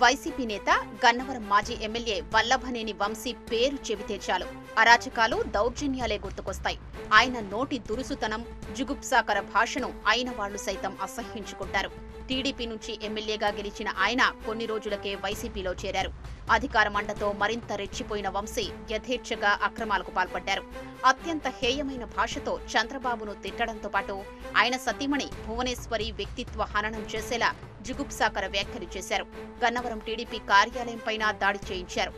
YCP నేత గన్నవరం మాజీ MLA Vallabhaneni Vamsi పేరు చెబితే చాలు అరాచకాలు దౌర్జన్యాలే గుర్తుకొస్తాయి. ఆయన నోటి దురుసుతనం, జుగుప్సాకర భాషను అయిన వాళ్లు సైతం అసహ్యించుకుంటారు. టీడీపీ నుంచి ఎమ్మెల్యేగా గెలిచిన ఆయన కొన్ని రోజులకే వైసీపీలో చేరారు. అధికార మండతో మరింత రెచ్చిపోయిన వంశీ యథేచ్ఛగా అక్రమాలకు పాల్పడ్డారు. అత్యంత హేయమైన భాషతో చంద్రబాబును తిట్టడంతో పాటు ఆయన సతీమణి భువనేశ్వరి వ్యక్తిత్వ హననం చేసేలా జుగుప్సాకర వ్యాఖ్యలు చేశారు. గన్నవరం టీడీపీ కార్యాలయంపైన దాడి చేయించారు.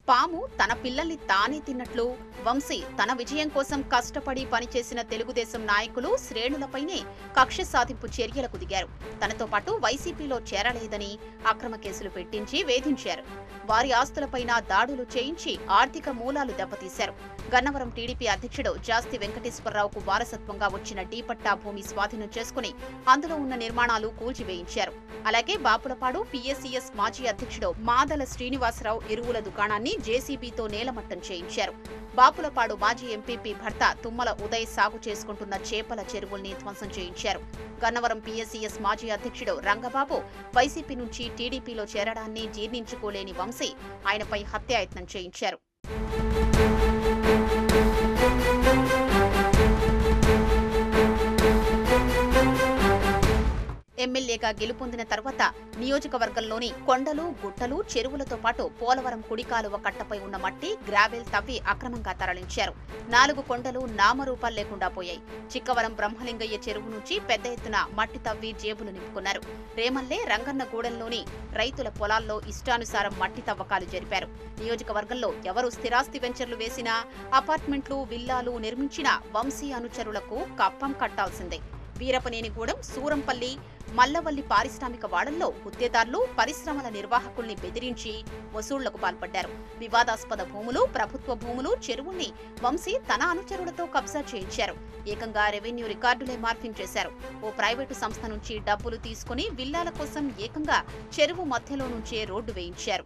పాము తన పిల్లల్ని తానే తిన్నట్లు వంశీ తన విజయం కోసం కష్టపడి పనిచేసిన తెలుగుదేశం నాయకులు, శ్రేణులపైనే కక్ష సాధింపు చర్యలకు దిగారు. తనతో పాటు వైసీపీలో చేరలేదని అక్రమ కేసులు పెట్టించి వేధించారు. వారి ఆస్తులపైన దాడులు చేయించి ఆర్థిక మూలాలు దెబ్బతీశారు. గన్నవరం టీడీపీ అధ్యక్షుడు జాస్తి వెంకటేశ్వరరావుకు వారసత్వంగా వచ్చిన డీపట్టా భూమి స్వాధీనం చేసుకుని అందులో ఉన్న నిర్మాణాలు కూల్చివేయించారు. అలాగే బాపులపాడు పీఎస్సీఎస్ మాజీ అధ్యక్షుడు మాదల శ్రీనివాసరావు ఎరువుల దుకాణాన్ని జేసీబీతో నేలమట్టం చేయించారు. బాపులపాడు మాజీ ఎంపీపీ భర్త తుమ్మల ఉదయ్ సాగు చేసుకుంటున్న చేపల చెరువుల్ని ధ్వంసం చేయించారు. గన్నవరం పీఎస్సీఎస్ మాజీ అధ్యక్షుడు రంగబాబు వైసీపీ నుంచి టీడీపీలో చేరడాన్ని జీర్ణించుకోలేని వంశీ ఆయనపై హత్యాయత్నం చేయించారు. ఎమ్మెల్యేగా గెలుపొందిన తర్వాత నియోజకవర్గంలోని కొండలు, గుట్టలు, చెరువులతో పాటు పోలవరం కుడికాలువ కట్టపై ఉన్న మట్టి, గ్రావెల్ తవ్వి అక్రమంగా తరలించారు. 4 కొండలు నామరూపాలు లేకుండా పోయాయి. చిక్కవరం బ్రహ్మలింగయ్య చెరువు నుంచి పెద్ద ఎత్తున మట్టి తవ్వి జేబులు నింపుకున్నారు. రేమల్లే, రంగన్నగూడెంలోని రైతుల పొలాల్లో ఇష్టానుసారం మట్టి తవ్వకాలు జరిపారు. నియోజకవర్గంలో ఎవరు స్థిరాస్తి వెంచర్లు వేసినా, అపార్ట్మెంట్లు, విల్లాలు నిర్మించినా వంశీ అనుచరులకు కప్పం కట్టాల్సిందే. వీరపనేనిగూడెం, సూరంపల్లి, మల్లవల్లి పారిశ్రామిక వాడల్లో గుత్తేదారులు, పరిశ్రమల నిర్వాహకుల్ని బెదిరించి వసూళ్లకు పాల్పడ్డారు. వివాదాస్పద భూములు, ప్రభుత్వ భూములు, చెరువుల్ని వంశీ తన అనుచరులతో కబ్జా చేయించారు. ఏకంగా రెవెన్యూ రికార్డులే మార్ఫింగ్ చేశారు. ఓ ప్రైవేటు సంస్థ నుంచి డబ్బులు తీసుకుని విల్లాల కోసం ఏకంగా చెరువు మధ్యలో నుంచే రోడ్డు వేయించారు.